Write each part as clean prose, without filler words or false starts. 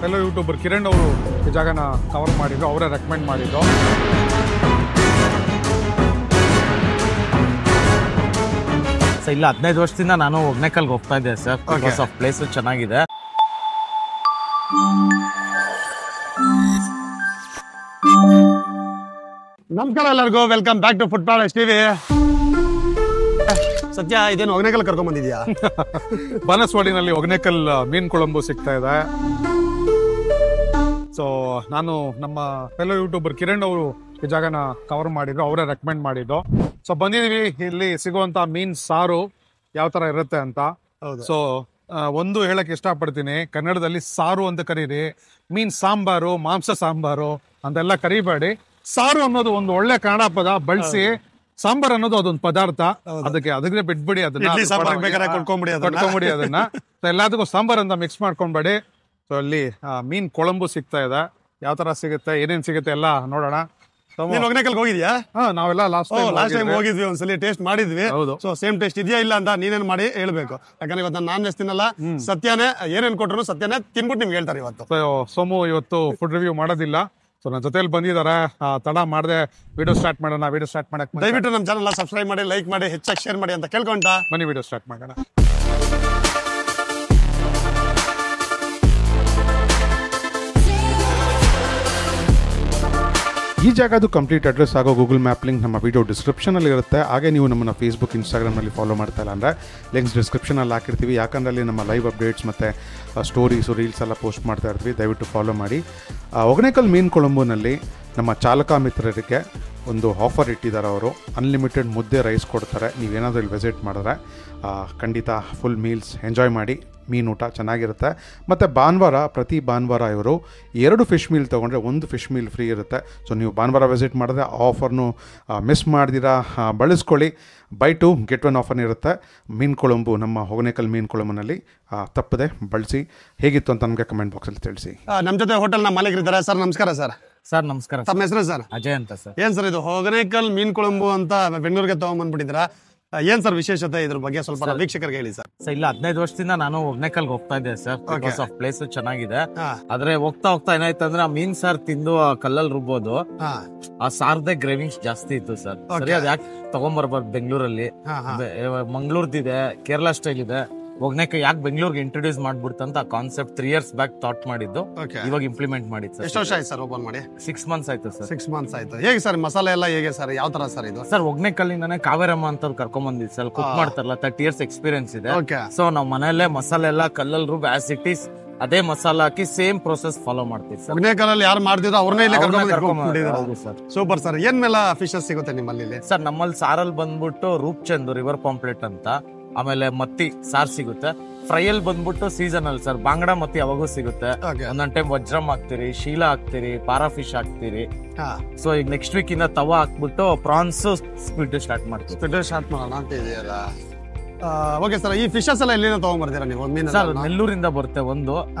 Fellow YouTuber Kiran ಅವರು ಈ ಜಾಗನ ಕವರ್ ಮಾಡಿದ್ರು, ಅವರೇ ರೆಕಮೆಂಡ್ ಮಾಡಿದ್ದು. ಸರ್ ಇಲ್ಲ 15 ವರ್ಷದಿಂದ ನಾನು ಒಗ್ನೇಕಲ್ಗೆ ಹೋಗ್ತಾ ಇದ್ದೆ ಸರ್. ಬಿಕಾಸ್ ಆಫ್ ಪ್ಲೇಸ್ ಚೆನ್ನಾಗಿದೆ. ನಮಸ್ಕಾರ ಎಲ್ಲರಿಗೂ, welcome back to Food Paradise TV. Satya, ಇದೇನು ಒಗ್ನೇಕಲ್ ಕರ್ಕೊಂಡ್ ಬಂದಿದ್ಯಾ? ಬಾನಸವಾಡಿನಲ್ಲಿ ಒಗ್ನೇಕಲ್ ಮೀನ್ ಕೊಳಂಬು ಸಿಗ್ತಾ ಇದೆ. ಸೊ ನಾನು ನಮ್ಮ ಫೆಲೋ ಯೂಟ್ಯೂಬರ್ ಕಿರಣ್ ಅವರು ಈ ಜಾಗನ ಕವರ್ ಮಾಡಿದ್ರು, ಅವರೇ ರೆಕಮೆಂಡ್ ಮಾಡಿದ್ದು. ಸೊ ಬಂದಿದೀವಿ, ಇಲ್ಲಿ ಸಿಗುವಂತ ಮೀನ್ ಸಾರು ಯಾವ ತರ ಇರುತ್ತೆ ಅಂತ. ಸೊ ಒಂದು ಹೇಳಕ್ ಇಷ್ಟಪಡ್ತೀನಿ, ಕನ್ನಡದಲ್ಲಿ ಸಾರು ಅಂತ ಕರೀರಿ, ಮೀನ್ ಸಾಂಬಾರು, ಮಾಂಸ ಸಾಂಬಾರು ಅಂತೆಲ್ಲ ಕರಿಬೇಡಿ. ಸಾರು ಅನ್ನೋದು ಒಂದು ಒಳ್ಳೆ ಕನ್ನಡ ಪದ ಬಳಸಿ, ಸಾಂಬಾರ್ ಅನ್ನೋದು ಅದೊಂದು ಪದಾರ್ಥ, ಅದಕ್ಕೆ ಬಿಟ್ಬಿಡಿ, ಅದನ್ನ ಕೊಟ್ಕೊಂಬಿಡಿ ಅದನ್ನ. ಎಲ್ಲದಕ್ಕೂ ಸಾಂಬಾರ್ ಅಂತ ಮಿಕ್ಸ್ ಮಾಡ್ಕೊಂಡ್ಬೇಡಿ. ಸೊ ಅಲ್ಲಿ ಮೀನ್ ಕೊಳಂಬು ಸಿಗ್ತಾ ಇದೆ, ಯಾವ ತರ ಸಿಗುತ್ತೆ, ಏನೇನ್ ಸಿಗುತ್ತೆ ಎಲ್ಲ ನೋಡೋಣ. ಒಗ್ನೇಕಲ್ ಹೋಗಿದ್ಯಾ? ನಾವೆಲ್ಲ ಲಾಸ್ಟ್ ಟೈಮ್ ಹೋಗಿದ್ವಿ, ಒಂದ್ಸಲಿ ಟೇಸ್ಟ್ ಮಾಡಿದ್ವಿ. ಸೊ ಸೇಮ್ ಟೇಸ್ಟ್ ಇದೆಯಾ ಇಲ್ಲ ಅಂತ ನೀನೇನ್ ಮಾಡಿ ಹೇಳ್ಬೇಕು, ಯಾಕಂದ್ರೆ ಇವತ್ತು ನಾನ್ ವೆಜ್ ತಿನ್ನಲ್ಲ. ಸತ್ಯನೇ ಏನೇನ್ ಕೊಟ್ರು ಸತ್ಯನೇ ತಿನ್ಬಿಟ್ಟು ನಿಮ್ಗೆ ಹೇಳ್ತಾರೆ ಇವತ್ತು. ಸೋಮು ಇವತ್ತು ಫುಡ್ ರಿವ್ಯೂ ಮಾಡೋದಿಲ್ಲ. ಸೊ ನನ್ನ ಜೊತೆಲಿ ಬಂದಿದ್ದಾರೆ, ತಡ ಮಾಡದೆ ವಿಡಿಯೋ ಸ್ಟಾರ್ಟ್ ಮಾಡೋಣ. ವಿಡಿಯೋ ಸ್ಟಾರ್ಟ್ ಮಾಡಕ್ ದಯವಿಟ್ಟು ನಮ್ಮ ಚಾನಲ್ ಸಬ್ಸ್ಕ್ರೈಬ್ ಮಾಡಿ, ಲೈಕ್ ಮಾಡಿ, ಹೆಚ್ಚಾಗಿ ಶೇರ್ ಮಾಡಿ ಅಂತ ಕೇಳ್ಕೊಂತ ಬನ್ನಿ ವಿಡಿಯೋ ಸ್ಟಾರ್ಟ್ ಮಾಡೋಣ. ಈ ಜಾಗದು ಕಂಪ್ಲೀಟ್ ಅಡ್ರೆಸ್ ಆಗೋ ಗೂಗಲ್ ಮ್ಯಾಪ್ ಲಿಂಕ್ ನಮ್ಮ ವಿಡಿಯೋ ಡಿಸ್ಕ್ರಿಪ್ಷನಲ್ಲಿ ಇರುತ್ತೆ. ಹಾಗೆ ನೀವು ನಮ್ಮನ್ನು ಫೇಸ್ಬುಕ್, ಇನ್ಸ್ಟಾಗ್ರಾಮ್ನಲ್ಲಿ ಫಾಲೋ ಮಾಡ್ತಾ ಇಲ್ಲ ಅಂದರೆ ಲಿಂಕ್ಸ್ ಡಿಸ್ಕ್ರಿಪ್ಷನಲ್ಲಿ ಹಾಕಿರ್ತೀವಿ. ಯಾಕಂದರೆ ಅಲ್ಲಿ ನಮ್ಮ ಲೈವ್ ಅಪ್ಡೇಟ್ಸ್ ಮತ್ತು ಸ್ಟೋರೀಸು, ರೀಲ್ಸ್ ಎಲ್ಲ ಪೋಸ್ಟ್ ಮಾಡ್ತಾ ಇರ್ತೀವಿ, ದಯವಿಟ್ಟು ಫಾಲೋ ಮಾಡಿ. ಒಗ್ನೇಕಲ್ ಮೀನು ಕೊಳಂಬುನಲ್ಲಿ ನಮ್ಮ ಚಾಲಕ ಮಿತ್ರರಿಗೆ ಒಂದು ಆಫರ್ ಇಟ್ಟಿದ್ದಾರೆ. ಅವರು ಅನ್ಲಿಮಿಟೆಡ್ ಮುದ್ದೆ ರೈಸ್ ಕೊಡ್ತಾರೆ. ನೀವೇನಾದರೂ ಇಲ್ಲಿ ವಿಸಿಟ್ ಮಾಡಿದ್ರೆ ಖಂಡಿತ ಫುಲ್ ಮೀಲ್ಸ್ ಎಂಜಾಯ್ ಮಾಡಿ. ಮೀನೂಟ ಚೆನ್ನಾಗಿರುತ್ತೆ. ಮತ್ತು ಪ್ರತಿ ಭಾನುವಾರ ಇವರು 2 ಫಿಶ್ ಮೀಲ್ ತೊಗೊಂಡ್ರೆ 1 ಫಿಶ್ ಮೀಲ್ ಫ್ರೀ ಇರುತ್ತೆ. ಸೊ ನೀವು ಭಾನುವಾರ ವಿಸಿಟ್ ಮಾಡಿದ್ರೆ ಆಫರ್ನು ಮಿಸ್ ಮಾಡ್ದಿರಾ ಬಳಸ್ಕೊಳ್ಳಿ. ಬೈ 2 get 1 ಆಫರ್ ಇರುತ್ತೆ. ಮೀನು ಕೊಳಂಬು, ನಮ್ಮ ಒಗ್ನೇಕಲ್ ಮೀನು ಕೊಳಂಬುನಲ್ಲಿ ತಪ್ಪದೆ ಬಳಸಿ. ಹೇಗಿತ್ತು ಅಂತ ನಮಗೆ ಕಮೆಂಟ್ ಬಾಕ್ಸಲ್ಲಿ ತಿಳಿಸಿ. ನಮ್ಮ ಜೊತೆ ಹೋಟೆಲ್ನ ಮಾಲೀಕರಿದ್ದಾರೆ. ಸರ್ ನಮಸ್ಕಾರ. ಸರ್ ನಮಸ್ಕಾರ. ತಮ್ಮ ಹೆಸರು ಸರ್? ಅಜಯ್ ಅಂತ ಸರ್. ಏನ್ ಸರ್ ಇದು ಒಗ್ನೇಕಲ್ ಮೀನ್ ಕೊಳಂಬು ಅಂತ ಬೆಂಗಳೂರಿಗೆ ತಗೊಂಡ್ಬಂದ್ಬಿಟ್ಟಿದ್ರ, ಏನ್ ಸರ್ ವಿಶೇಷತೆ ಇದ್ರ ಬಗ್ಗೆ ಸ್ವಲ್ಪ ವೀಕ್ಷಕರಿಗೆ ಹೇಳಿ ಸರ್. ಇಲ್ಲ 15 ವರ್ಷದಿಂದ ನಾನು ಒಗ್ನೇಕಲ್ಗೆ ಹೋಗ್ತಾ ಇದ್ದೆ ಸರ್. ಬಿಕಾಸ್ ಆಫ್ ಪ್ಲೇಸ್ ಚೆನ್ನಾಗಿದೆ. ಆದ್ರೆ ಹೋಗ್ತಾ ಏನಾಯ್ತು ಅಂದ್ರೆ, ಆ ಮೀನ್ ಸಾರ್ ತಿಂದು ಕಲ್ಲಲ್ಲಿ ರುಬ್ಬೋದು, ಆ ಸಾರ್ದೆ ಗ್ರೇವಿಂಗ್ಸ್ ಜಾಸ್ತಿ ಇತ್ತು ಸರ್. ಸರಿ, ಅದ್ ಯಾಕೆ ತಗೊಂಡ್ಬರ್ಬಾರ್ದು ಬೆಂಗಳೂರಲ್ಲಿ? ಮಂಗ್ಳೂರ್ದಿದೆ, ಕೇರಳ ಸ್ಟೈಲ್ ಇದೆ, ಒಗ್ನೇಕಲ್ ಯಾಕೆ ಬೆಂಗಳೂರಿಗೆ ಇಂಟ್ರೊಡ್ಯೂಸ್ ಮಾಡ್ಬಿಡ್ತಂತ ಆ ಕಾನ್ಸೆಪ್ಟ್ 3 years ಬ್ಯಾಕ್ ಥಾಟ್ ಮಾಡಿದ್ದು, ಇವಾಗ ಇಂಪ್ಲಿಮೆಂಟ್ ಮಾಡಿದ್ದು ಸರ್. ಎಷ್ಟು ವರ್ಷ ಆಯ್ತು ಸರ್ ಓಪನ್ ಮಾಡಿ? 6 months ಆಯ್ತು ಸರ್. 6 months ಆಯ್ತು. ಹೇಗೆ ಸರ್ ಮಸಾಲೆ ಎಲ್ಲ ಹೇಗೆ ಸರ್, ಯಾವ ತರ ಸರ್ ಇದು? ಸರ್ ಒಗ್ನೇಕಲ್ಲಿಂದಾನೆ ಕಾವೇರಮ್ಮ ಅಂತ ಕರ್ಕೊಂಡ್ ಬಂದಿದ್ದು ಸರ್. ಕುಕ್ ಮಾಡ್ತಾರಲ್ಲ, 30 years ಎಕ್ಸ್ಪೀರಿಯನ್ಸ್ ಇದೆ. ಸೊ ನಾವು ಮನೆಯಲ್ಲೇ ಮಸಾಲೆ ಎಲ್ಲ ಕಲ್ಲಲ್ಲಿ ರುಬ್ ಆಸ್ ಇಟ್ ಈಸ್ ಅದೇ ಮಸಾಲ ಹಾಕಿ ಸೇಮ್ ಪ್ರೊಸೆಸ್ ಫಾಲೋ ಮಾಡ್ತೀವಿ ಸರ್. ಒಗ್ನೇಕಲ್ ಯಾರು ಮಾಡ್ತಿದ್ರು ಅವ್ರನ್ನೇ ಇಲ್ಲೇ ಕರ್ಕೊಂಡು ಸರ್. Super sir. ಏನ್ ಮೇಲೆ ಫಿಶಸ್ ಸಿಗುತ್ತೆ ನಿಮ್ಮಲ್ಲಿ? ಸರ್ ನಮ್ಮಲ್ಲಿ ಸಾರಲ್ಲಿ ಬಂದ್ಬಿಟ್ಟು ರೂಪ್ಚಂದ್ ರಿವರ್ ಪಾಂಪ್ಲೆಟ್ ಅಂತ, ಆಮೇಲೆ ಮತ್ತಿ ಸಾರ್ ಸಿಗುತ್ತೆ. ಫ್ರೈ ಅಲ್ಲಿ ಬಂದ್ಬಿಟ್ಟು ಸೀಸನಲ್ ಸರ್, ಬಾಂಗಡ ಮತ್ತಿ ಯಾವಾಗೂ ಸಿಗುತ್ತೆ. ಒಂದೊಂದ್ ಟೈಮ್ ವಜ್ರಮ್ ಹಾಕ್ತಿರಿ, ಶೀಲಾ ಹಾಕ್ತಿರಿ, ಪಾರಾ ಫಿಶ್ ಹಾಕ್ತಿರಿ. ಸೊ ಈಗ ನೆಕ್ಸ್ಟ್ ವೀಕ್ ಇಂದ ತವಾ ಹಾಕ್ಬಿಟ್ಟು ಪ್ರಾನ್ಸ್ ಸ್ಕ್ವಿಡ್ ಸ್ಟಾರ್ಟ್ ಮಾಡ್ತೀವಿ. ಸ್ಟಾರ್ಟ್ ಮಾಡೋಣ ಅಂತ ಇದೆಯಲ್ಲ. ಓಕೆ ಸರ್, ಈ ಫಿಶಸ್ ಎಲ್ಲ ಎಲ್ಲಿಂದ ತಗೊಂಡ್ಬರ್ತೀರಾ ನೀವು? ಸರ್ ನೆಲ್ಲೂರಿಂದ ಬರುತ್ತೆ ಒಂದು,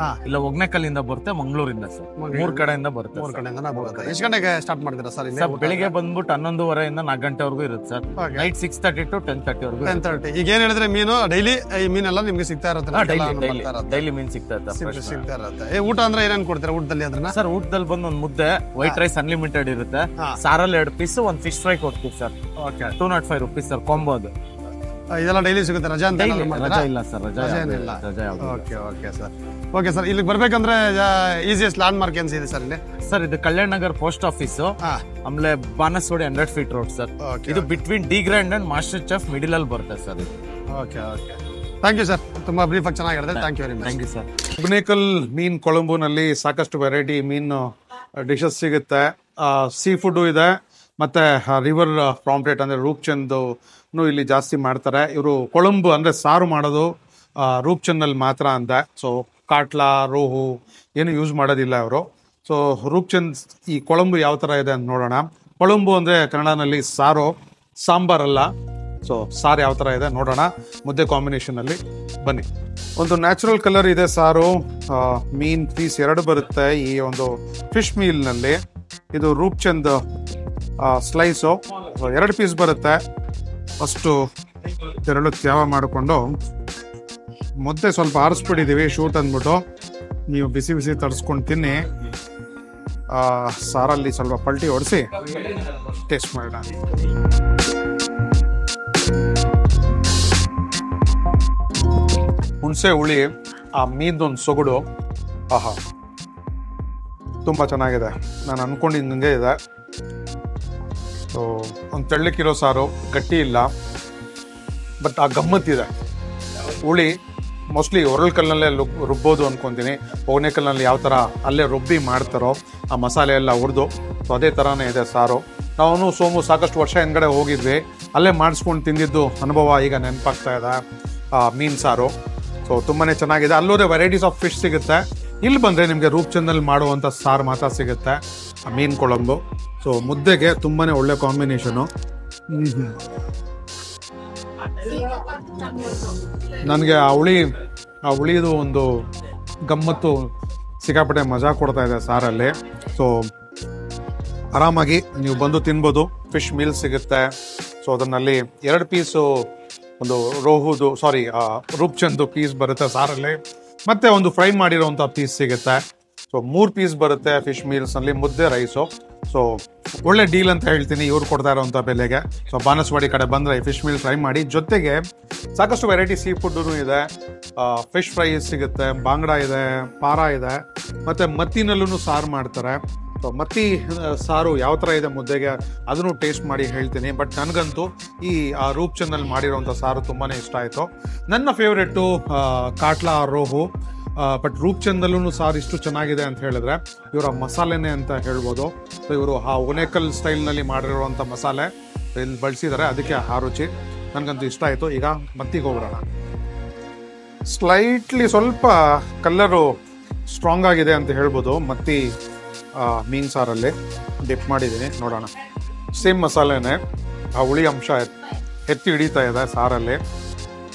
ಇಲ್ಲ ಒಗ್ನೇಕಲ್ಲಿಂದ ಬರುತ್ತೆ, ಮಂಗಳೂರಿಂದ ಸರ್. 3 ಕಡೆಯಿಂದ ಬರುತ್ತೆ. 3 ಕಡೆಯಿಂದ ಬರುತ್ತೆ. ಎಷ್ಟು ಗಂಟೆಗೆ ಸ್ಟಾರ್ಟ್ ಮಾಡ್ತೀರಾ ಸರ್? ಸರ್ ಬೆಳಿಗ್ಗೆ ಬಂದ್ಬಿಟ್ಟು 11:30 4 ಗಂಟೆವರೆಗೂ ಇರುತ್ತೆ ಸರ್. ನೈಟ್ 6:30 to 10:30 ವರೆಗೂ. 10:30. ಈಗ ಏನ್ ಹೇಳಿದ್ರೆ ಮೀನು ಡೈಲಿ ಈ ಮೀನೆಲ್ಲ ನಿಮ್ಗೆ ಸಿಗ್ತಾ ಇರುತ್ತೆ? ಡೈಲಿ ಮೀನ್ ಸಿಗ್ತಾ ಇರುತ್ತೆ. ಊಟ ಅಂದ್ರೆ ಏನೇನ್ ಕೊಡ್ತೀರಾ ಊಟದಲ್ಲಿ? ಅದನ್ನ ಸರ್ ಊಟದಲ್ಲಿ ಬಂದು ಒಂದು ಮುದ್ದೆ, ವೈಟ್ ರೈಸ್ ಅನ್ಲಿಮಿಟೆಡ್ ಇರುತ್ತೆ, ಸಾರಲ್ಲಿ 2 ಪೀಸ್, 1 ಫಿಶ್ ಫ್ರೈ ಕೊಡ್ತೀವಿ ಸರ್. 205 rupees sir combo. ಅದು ಇದೆಲ್ಲ ಡೈಲಿ ಸಿಗುತ್ತೆ? ರಜಾ ಅಂತ ರಜಾ ಇಲ್ಲ ಸರ್. ರಜಾ ಏನಿಲ್ಲ. Okay sir. ಓಕೆ ಸರ್, ಇಲ್ಲಿಗೆ ಬರ್ಬೇಕಂದ್ರೆ ಈಸಿಯೆಸ್ಟ್ ಲ್ಯಾಂಡ್ ಮಾರ್ಕ್ ಏನ್ ಇದೆ ಸರ್ ಇಲ್ಲಿ? ಸರ್ ಇದು ಕಲ್ಯಾಣ ನಗರ್ ಪೋಸ್ಟ್ ಆಫೀಸ್, ಆಮೇಲೆ ಬಾನಸವಾಡಿ 100 feet ರೋಡ್ ಸರ್. ಇದು between the grand and master chef middle ಅಲ್ಲಿ ಬರುತ್ತೆ ಸರ್. ಓಕೆ. ಥ್ಯಾಂಕ್ ಯು ಸರ್, ತುಂಬಾ ಬ್ರೀಫ್ ಆಗಿ ಚೆನ್ನಾಗಿರುತ್ತೆ. Thank you very much. Thank you sir. Hogenakkal ಮೀನ್ ಕೊಳಂಬುನಲ್ಲಿ ಸಾಕಷ್ಟು ವೆರೈಟಿ ಮೀನು ಡಿಶಸ್ ಸಿಗುತ್ತೆ. ಸೀ ಫುಡ್ ಇದೆ, ಮತ್ತೆ ರಿವರ್ ಪಾಂಪ್ಲೆಟ್ ಅಂದ್ರೆ ರೂಪ್ಚಂದ್ ಇಲ್ಲಿ ಜಾಸ್ತಿ ಮಾಡ್ತಾರೆ. ಇವರು ಕೊಳಂಬು ಅಂದ್ರೆ ಸಾರು ಮಾಡೋದು ರೂಪ್ಚಂದಲ್ಲಿ ಮಾತ್ರ ಅಂತ. ಸೊ ಕಾಟ್ಲಾ, ರೋಹು ಏನು ಯೂಸ್ ಮಾಡೋದಿಲ್ಲ ಅವರು. ಸೊ ರೂಪ್ಚಂದ್ ಈ ಕೊಳಂಬು ಯಾವ ತರ ಇದೆ ಅಂತ ನೋಡೋಣ. ಕೊಳಂಬು ಅಂದ್ರೆ ಕನ್ನಡನಲ್ಲಿ ಸಾರು, ಸಾಂಬಾರಲ್ಲ. ಸೊ ಸಾರು ಯಾವ ತರ ಇದೆ ನೋಡೋಣ ಮುದ್ದೆ ಕಾಂಬಿನೇಷನ್ ಅಲ್ಲಿ. ಬನ್ನಿ. ಒಂದು ನ್ಯಾಚುರಲ್ ಕಲರ್ ಇದೆ ಸಾರು. ಮೀನ್ ಪೀಸ್ 2 ಬರುತ್ತೆ ಈ ಒಂದು ಫಿಶ್ ಮೀಲ್ ನಲ್ಲಿ. ಇದು ರೂಪ್ಚಂದ್ ಸ್ಲೈಸು 2 ಪೀಸ್ ಬರುತ್ತೆ. ಫಸ್ಟು 2 ತ್ಯಾವ ಮಾಡಿಕೊಂಡು ಮುದ್ದೆ ಸ್ವಲ್ಪ ಆರಿಸ್ಬಿಟ್ಟಿದ್ದೀವಿ ಶೂಟ್ ಅಂದ್ಬಿಟ್ಟು. ನೀವು ಬಿಸಿ ಬಿಸಿ ತರಿಸ್ಕೊಂಡು ತಿನ್ನಿ. ಸಾರಲ್ಲಿ ಸ್ವಲ್ಪ ಪಲ್ಟಿ ಹೊಡಿಸಿ ಟೇಸ್ಟ್ ಮಾಡೋಣ. ಹುಣಸೆ ಹುಳಿ, ಆ ಮೀನದೊಂದು ಸೊಗಡು, ಆಹಾ ತುಂಬ ಚೆನ್ನಾಗಿದೆ. ನಾನು ಅಂದ್ಕೊಂಡಿದ್ದಂಗೆ ಇದೆ. ಸೊ ಒಂದು ತೆಳ್ಳಕ್ಕಿರೋ ಸಾರು, ಗಟ್ಟಿ ಇಲ್ಲ, ಬಟ್ ಆ ಗಮ್ಮತ್ತಿದೆ. ಹುಳಿ ಮೋಸ್ಟ್ಲಿ ಒರಳು ಕಲ್ಲಲ್ಲೇ ರುಬ್ಬೋದು ಅಂದ್ಕೊತೀನಿ. ಒಗ್ನೆ ಕಲ್ಲಲ್ಲಿ ಯಾವ ಥರ ಅಲ್ಲೇ ರುಬ್ಬಿ ಮಾಡ್ತಾರೋ ಆ ಮಸಾಲೆ ಎಲ್ಲ ಹುರಿದು, ಸೊ ಅದೇ ಥರನೇ ಇದೆ ಸಾರು. ನಾವು ಸೋಮು ಸಾಕಷ್ಟು ವರ್ಷ ಹಿಂದ್ಗಡೆ ಹೋಗಿದ್ವಿ, ಅಲ್ಲೇ ಮಾಡಿಸ್ಕೊಂಡು ತಿಂದಿದ್ದು ಅನುಭವ ಈಗ ನೆನಪಾಗ್ತಾ ಇದೆ. ಮೀನು ಸಾರು ಸೊ ತುಂಬಾ ಚೆನ್ನಾಗಿದೆ. ಅಲ್ಲೋದೇ ವೆರೈಟೀಸ್ ಆಫ್ ಫಿಶ್ ಸಿಗುತ್ತೆ. ಇಲ್ಲಿ ಬಂದರೆ ನಿಮಗೆ ರೂಪ್ಚಂದಲ್ಲಿ ಮಾಡುವಂಥ ಸಾರು ಮಾತ್ರ ಸಿಗುತ್ತೆ, ಮೀನು ಕೊಳಂಬು. ಸೊ ಮುದ್ದೆಗೆ ತುಂಬಾ ಒಳ್ಳೆ ಕಾಂಬಿನೇಷನು. ನನಗೆ ಆ ಹುಳಿದು ಒಂದು ಗಮ್ಮತ್ತು ಸಿಕ್ಕಾಪಟ್ಟೆ ಮಜಾ ಕೊಡ್ತಾ ಇದೆ ಸಾರಲ್ಲಿ. ಸೊ ಆರಾಮಾಗಿ ನೀವು ಬಂದು ತಿನ್ಬೋದು. ಫಿಶ್ ಮೀಲ್ ಸಿಗುತ್ತೆ. ಸೊ ಅದನ್ನಲ್ಲಿ 2 ಪೀಸು ಒಂದು ರೂಪ್ಚಂದು ಪೀಸ್ ಬರುತ್ತೆ ಸಾರಲ್ಲಿ, ಮತ್ತೆ ಒಂದು ಫ್ರೈ ಮಾಡಿರೋಂಥ ಪೀಸ್ ಸಿಗುತ್ತೆ. ಸೊ 3 ಪೀಸ್ ಬರುತ್ತೆ ಫಿಶ್ ಮೀಲ್ಸ್ನಲ್ಲಿ, ಮುದ್ದೆ ರೈಸು. ಸೊ ಒಳ್ಳೆ ಡೀಲ್ ಅಂತ ಹೇಳ್ತೀನಿ ಇವ್ರು ಕೊಡ್ತಾ ಇರೋಂಥ ಬೆಲೆಗೆ. ಸೊ ಬಾನಸವಾಡಿ ಕಡೆ ಬಂದರೆ ಫಿಶ್ ಮೀಲ್ ಟ್ರೈ ಮಾಡಿ. ಜೊತೆಗೆ ಸಾಕಷ್ಟು ವೆರೈಟಿ ಸೀ ಫುಡ್ಡು ಇದೆ. ಫಿಶ್ ಫ್ರೈ ಸಿಗುತ್ತೆ, ಬಾಂಗ್ಡಾ ಇದೆ, ಪಾರ ಇದೆ, ಮತ್ತು ಮತ್ತಿನಲ್ಲೂ ಸಾರು ಮಾಡ್ತಾರೆ. ಸೊ ಮತ್ತಿ ಸಾರು ಯಾವ ಥರ ಇದೆ ಮುದ್ದೆಗೆ ಅದನ್ನು ಟೇಸ್ಟ್ ಮಾಡಿ ಹೇಳ್ತೀನಿ. ಬಟ್ ನನಗಂತೂ ಈ ರೂಪ್ಚಂದಲ್ಲಿ ಮಾಡಿರೋಂಥ ಸಾರು ತುಂಬಾ ಇಷ್ಟ ಆಯಿತು. ನನ್ನ ಫೇವ್ರೆಟ್ಟು ಕಾಟ್ಲಾ ರೋಹು. ಬಟ್ ರೂಪ್ಚಂದಲ್ಲೂ ಸಾರು ಇಷ್ಟು ಚೆನ್ನಾಗಿದೆ ಅಂತ ಹೇಳಿದ್ರೆ ಇವರ ಮಸಾಲೆನೇ ಅಂತ ಹೇಳ್ಬೋದು. ಸೊ ಇವರು ಆ ಒನೇಕಲ್ ಸ್ಟೈಲ್ನಲ್ಲಿ ಮಾಡಿರುವಂಥ ಮಸಾಲೆ ಇಲ್ಲಿ ಬಳಸಿದ್ದಾರೆ, ಅದಕ್ಕೆ ಆ ರುಚಿ ನನಗಂತೂ ಇಷ್ಟ ಆಯಿತು. ಈಗ ಮತ್ತಿಗೆ ಹೋಗೋಣ. ಸ್ಲೈಟ್ಲಿ ಸ್ವಲ್ಪ ಕಲ್ಲರು ಸ್ಟ್ರಾಂಗ್ ಆಗಿದೆ ಅಂತ ಹೇಳ್ಬೋದು. ಮತ್ತಿ ಮೀನು ಸಾರಲ್ಲಿ ಡಿಪ್ ಮಾಡಿದ್ದೀನಿ, ನೋಡೋಣ. ಸೇಮ್ ಮಸಾಲೆನೇ, ಆ ಹುಳಿ ಅಂಶ ಎತ್ತಿ ಹಿಡಿತಾ ಇದೆ ಸಾರಲ್ಲಿ.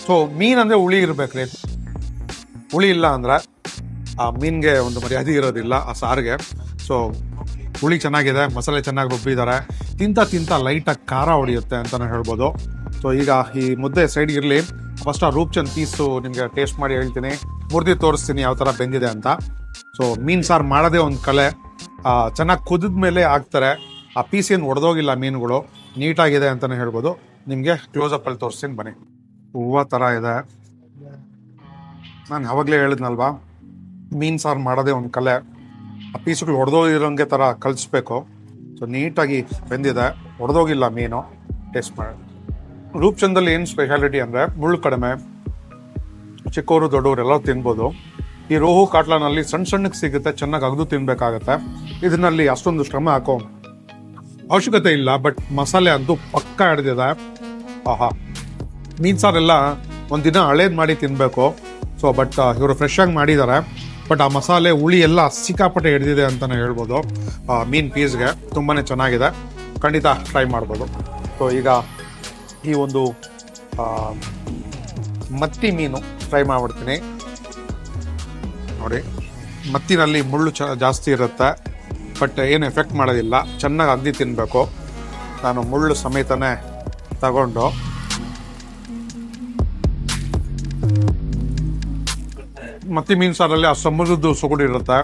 ಸೊ ಮೀನಂದರೆ ಹುಳಿ ಇರಬೇಕ್ರಿ. ಹುಳಿ ಇಲ್ಲ ಅಂದರೆ ಆ ಮೀನಿಗೆ ಒಂದು ಮರ್ಯಾದೆ ಇರೋದಿಲ್ಲ, ಆ ಸಾರಿಗೆ. ಸೊ ಹುಳಿ ಚೆನ್ನಾಗಿದೆ, ಮಸಾಲೆ ಚೆನ್ನಾಗಿ ರುಬ್ಬಿದ್ದಾರೆ. ತಿಂತ ಲೈಟಾಗಿ ಖಾರ ಹೊಡೆಯುತ್ತೆ ಅಂತಲೇ ಹೇಳ್ಬೋದು. ಸೊ ಈಗ ಈ ಮುದ್ದೆ ಸೈಡ್ಗಿರಲಿ, ಫಸ್ಟ್ ಆ ರೂಪ್ಚಂದ್ ಪೀಸು ನಿಮಗೆ ಟೇಸ್ಟ್ ಮಾಡಿ ಹೇಳ್ತೀನಿ, ಮುರಿದು ತೋರಿಸ್ತೀನಿ ಯಾವ ಥರ ಬೆಂದಿದೆ ಅಂತ. ಸೊ ಮೀನು ಸಾರು ಮಾಡೋದೇ ಒಂದು ಕಲೆ. ಚೆನ್ನಾಗಿ ಕುದಿದ ಮೇಲೆ ಹಾಕ್ತಾರೆ. ಆ ಪೀಸ್ ಏನು ಒಡೆದೋಗಿಲ್ಲ, ಮೀನುಗಳು ನೀಟಾಗಿದೆ ಅಂತಲೇ ಹೇಳ್ಬೋದು. ನಿಮಗೆ ಕ್ಲೋಸಪ್ಪಲ್ಲಿ ತೋರಿಸ್ತೀನಿ ಬನ್ನಿ. ಹೂವು ಥರ ಇದೆ. ನಾನು ಆವಾಗಲೇ ಹೇಳಿದ್ನಲ್ವಾ, ಮೀನು ಸಾರು ಮಾಡೋದೇ ಒಂದು ಕಲೆ. ಆ ಪೀಸುಗಳು ಒಡೆದೋಗಿರೋಂಗೆ ಥರ ಕಲಿಸ್ಬೇಕು. ಸೊ ನೀಟಾಗಿ ಬೆಂದಿದೆ, ಒಡೆದೋಗಿಲ್ಲ ಮೀನು. ಟೇಸ್ಟ್ ಮಾಡಿ. ರೂಪ್ಚಂದಲ್ಲಿ ಏನು ಸ್ಪೆಷಾಲಿಟಿ ಅಂದರೆ ಮುಳ್ಳು ಕಡಿಮೆ, ಚಿಕ್ಕವರು ದೊಡ್ಡವರು ಎಲ್ಲ ತಿನ್ಬೋದು. ಈ ರೋಹು ಕಾಟ್ಲಾನಲ್ಲಿ ಸಣ್ಣಕ್ಕೆ ಸಿಗುತ್ತೆ, ಚೆನ್ನಾಗಿ ಅಗದು ತಿನ್ಬೇಕಾಗತ್ತೆ. ಇದನ್ನಲ್ಲಿ ಅಷ್ಟೊಂದು ಶ್ರಮ ಹಾಕೋ ಅವಶ್ಯಕತೆ ಇಲ್ಲ, ಬಟ್ ಮಸಾಲೆ ಅಂತೂ ಪಕ್ಕ ಹಿಡ್ದಿದೆ. ಆಹಾ, ಮೀನು ಸಾರೆಲ್ಲ ಒಂದಿನ ಹಳೇದು ಮಾಡಿ ತಿನ್ನಬೇಕು. ಸೊ ಬಟ್ ಇವರು ಫ್ರೆಶ್ ಆಗಿ ಮಾಡಿದ್ದಾರೆ. ಬಟ್ ಆ ಮಸಾಲೆ ಹುಳಿ ಎಲ್ಲ ಸಿಕ್ಕಾಪಟ್ಟೆ ಹಿಡಿದಿದೆ ಅಂತಲೇ ಹೇಳ್ಬೋದು. ಮೀನು ಪೀಸ್ಗೆ ತುಂಬಾ ಚೆನ್ನಾಗಿದೆ, ಖಂಡಿತ ಟ್ರೈ ಮಾಡ್ಬೋದು. ಸೊ ಈಗ ಈ ಒಂದು ಮತ್ತಿ ಮೀನು ಫ್ರೈ ಮಾಡಿಬಿಡ್ತೀನಿ. ನೋಡಿ, ಮತ್ತಿನಲ್ಲಿ ಮುಳ್ಳು ಜಾಸ್ತಿ ಇರುತ್ತೆ, ಬಟ್ ಏನು ಎಫೆಕ್ಟ್ ಮಾಡೋದಿಲ್ಲ. ಚೆನ್ನಾಗಿ ಅಗ್ದಿ ತಿನ್ನಬೇಕು. ನಾನು ಮುಳ್ಳು ಸಮೇತನೇ ತಗೊಂಡು ಮತ್ತಿ ಮೀನು ಸಾರಲ್ಲಿ ಆ ಸಮುದ್ರದ್ದು ಸೊಗಡು ಇರುತ್ತೆ,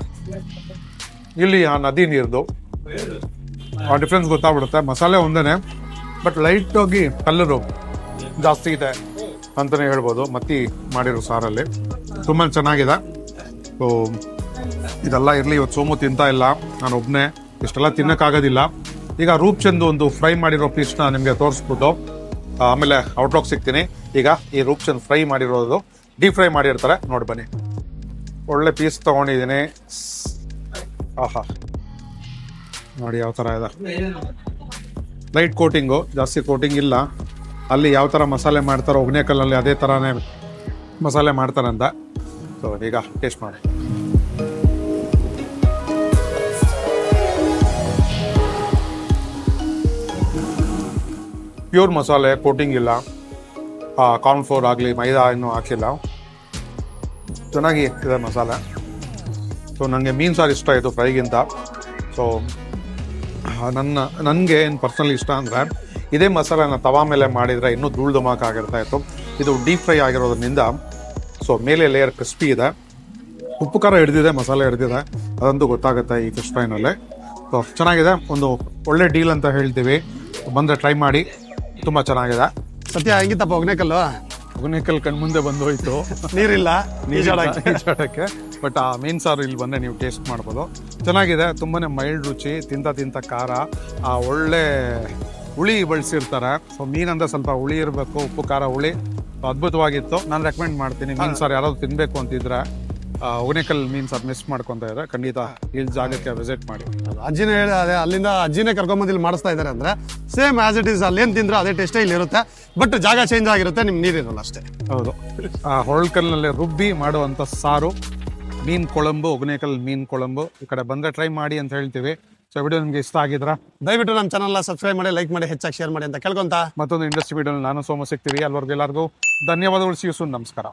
ಇಲ್ಲಿ ಆ ನದಿ ನೀರ್ದು ಆ ಡಿಫ್ರೆನ್ಸ್ ಗೊತ್ತಾಗ್ಬಿಡುತ್ತೆ. ಮಸಾಲೆ ಒಂದೇ, ಬಟ್ ಲೈಟಾಗಿ ಕಲ್ಲರು ಜಾಸ್ತಿ ಇದೆ ಅಂತಲೇ ಹೇಳ್ಬೋದು ಮತ್ತಿ ಮಾಡಿರೋ ಸಾರಲ್ಲಿ. ತುಂಬ ಚೆನ್ನಾಗಿದೆ. ಸೊ ಇದೆಲ್ಲ ಇರಲಿ, ಇವತ್ತು ಸೋಮು ತಿಂತಾ ಇಲ್ಲ, ನಾನು ಒಬ್ಬನೇ, ಇಷ್ಟೆಲ್ಲ ತಿನ್ನೋಕ್ಕಾಗೋದಿಲ್ಲ. ಈಗ ರೂಪ್ಚಂದು ಒಂದು ಫ್ರೈ ಮಾಡಿರೋ ಪೀಸ್ನ ನಿಮಗೆ ತೋರಿಸ್ಬಿಟ್ಟು ಆಮೇಲೆ ಔಟ್ಲಾಕ್ ಸಿಗ್ತೀನಿ. ಈಗ ಈ ರೂಪ್ಚಂದ್ ಫ್ರೈ ಮಾಡಿರೋದು ಡೀಪ್ ಫ್ರೈ ಮಾಡಿರ್ತಾರೆ, ನೋಡಿ ಬನ್ನಿ. ಒಳ್ಳೆ ಪೀಸ್ ತೊಗೊಂಡಿದ್ದೀನಿ. ಆಹಾ, ನೋಡಿ ಯಾವ ಥರ ಇದೆ. ಲೈಟ್ ಕೋಟಿಂಗು, ಜಾಸ್ತಿ ಕೋಟಿಂಗ್ ಇಲ್ಲ. ಅಲ್ಲಿ ಯಾವ ಥರ ಮಸಾಲೆ ಮಾಡ್ತಾರೋ ಒಗ್ನೇಕಲ್ಲಲ್ಲಿ ಅದೇ ಥರನೇ ಮಸಾಲೆ ಮಾಡ್ತಾರಂತ. ಸೊ ಈಗ ಟೇಸ್ಟ್ ಮಾಡಿ. ಪ್ಯೂರ್ ಮಸಾಲೆ, ಕೋಟಿಂಗ್ ಇಲ್ಲ. ಕಾರ್ನ್ಫ್ಲೋರ್ ಆಗಲಿ ಮೈದಾ ಇನ್ನೂ ಹಾಕಿಲ್ಲ, ಚೆನ್ನಾಗಿ ಇದೆ ಮಸಾಲೆ. ಸೊ ನನಗೆ ಮೀನು ಸಾರು ಇಷ್ಟ ಆಯಿತು ಫ್ರೈಗಿಂತ. ಸೊ ನನಗೆ ಏನು ಪರ್ಸನಲಿ ಇಷ್ಟ ಅಂದರೆ ಇದೇ ಮಸಾಲೆನ ತವಾ ಮೇಲೆ ಮಾಡಿದರೆ ಇನ್ನೂ ಧೂಳು ಧಮಾಕ ಆಗಿರ್ತಾಯಿತ್ತು. ಇದು ಡೀಪ್ ಫ್ರೈ ಆಗಿರೋದ್ರಿಂದ ಸೊ ಮೇಲೆ ಲೇಯರ್ ಕ್ರಿಸ್ಪಿ ಇದೆ. ಉಪ್ಪು ಖಾರ ಹಿಡಿದಿದೆ, ಮಸಾಲೆ ಹಿಡಿದಿದೆ, ಅದಂತೂ ಗೊತ್ತಾಗುತ್ತೆ ಈ ಫಿಶ್ ಫ್ರೈನಲ್ಲಿ. ಸೊ ಚೆನ್ನಾಗಿದೆ, ಒಂದು ಒಳ್ಳೆ ಡೀಲ್ ಅಂತ ಹೇಳ್ತೀವಿ. ಬಂದರೆ ಟ್ರೈ ಮಾಡಿ, ತುಂಬ ಚೆನ್ನಾಗಿದೆ. ಸತ್ಯ ಹೆಂಗಿತ್ತಪ್ಪ ಒಗ್ನೇಕಲ್ಲು? ಒಗನೇಕಲ್ ಕಣ್ಮುಂದೆ ಬಂದು ಹೋಯ್ತು, ನೀರಿಲ್ಲ ಈಜಾಡಕ್ಕೆ. ಬಟ್ ಆ ಮೀನು ಸಾರು ಇಲ್ಲಿ ಬಂದರೆ ನೀವು ಟೇಸ್ಟ್ ಮಾಡ್ಬೋದು. ಚೆನ್ನಾಗಿದೆ, ತುಂಬಾ ಮೈಲ್ಡ್ ರುಚಿ, ತಿಂತ ಖಾರ, ಒಳ್ಳೆ ಹುಳಿ ಬಳಸಿರ್ತಾರೆ. ಸೊ ಮೀನಂದ್ರೆ ಸ್ವಲ್ಪ ಹುಳಿ ಇರಬೇಕು, ಉಪ್ಪು ಖಾರ ಹುಳಿ. ಅದ್ಭುತವಾಗಿತ್ತು. ನಾನು ರೆಕಮೆಂಡ್ ಮಾಡ್ತೀನಿ, ಮೀನು ಸಾರು ಯಾರಾದ್ರು ತಿನ್ನಬೇಕು ಅಂತಿದ್ರೆ ಒಗನೇಕಲ್ ಮೀನು ಸಾರು ಮಿಸ್ ಮಾಡ್ಕೊತಾ ಇದ್ದಾರೆ, ಖಂಡಿತ ಇಲ್ಲಿ ಜಾಗಕ್ಕೆ ವಿಸಿಟ್ ಮಾಡಿ. ಅಜ್ಜಿನೇ ಹೇಳಿ ಅದೇ, ಅಲ್ಲಿಂದ ಅಜ್ಜಿನೇ ಕರ್ಕೊಂಬಂದು ಇಲ್ಲಿ ಮಾಡಿಸ್ತಾ ಇದ್ದಾರೆ ಅಂದ್ರೆ ಸೇಮ್ ಆಸ್ ಇಟ್ ಈಸ್ ಅಲ್ಲಿ ಏನ್ ತಿಂದ್ರೆ ಅದೇ ಟೇಸ್ಟೇ ಇಲ್ಲಿ ಇರುತ್ತೆ. ಬಟ್ ಜಾಗ ಚೇಂಜ್ ಆಗಿರುತ್ತೆ, ನಿಮ್ಗೆ ನೀರಿರಲ್ಲ ಅಷ್ಟೇ. ಹೌದು, ಹೊಳ್ಕಲ್ನಲ್ಲಿ ರುಬ್ಬಿ ಮಾಡುವಂಥ ಸಾರು, ಮೀನು ಕೊಳಂಬು, ಒಗನೇಕಲ್ ಮೀನು ಕೊಳಂಬು. ಈ ಕಡೆ ಬಂದರೆ ಟ್ರೈ ಮಾಡಿ ಅಂತ ಹೇಳ್ತೀವಿ. ಸೊ ವಿಡಿಯೋ ನಿಮಗೆ ಇಷ್ಟ ಆಗಿದ್ರಾ ದಯವಿಟ್ಟು ನಮ್ಮ ಚಾನಲ್ ಸಬ್ಸ್ಕ್ರೈಬ್ ಮಾಡಿ, ಲೈಕ್ ಮಾಡಿ, ಹೆಚ್ಚಾಗಿ ಶೇರ್ ಮಾಡಿ ಅಂತ ಕೇಳ್ಕೊಂತ ಮತ್ತೊಂದು ಇಂಡಸ್ಟ್ರಿ ವಿಡಿಯೋ ನಾನು ಸೋಮ ಸಿಗ್ತೀವಿ. ಅಲ್ಲಿವರೆಗೂ ಎಲ್ಲರಿಗೂ ಧನ್ಯವಾದಗಳು. See you soon. ನಮಸ್ಕಾರ.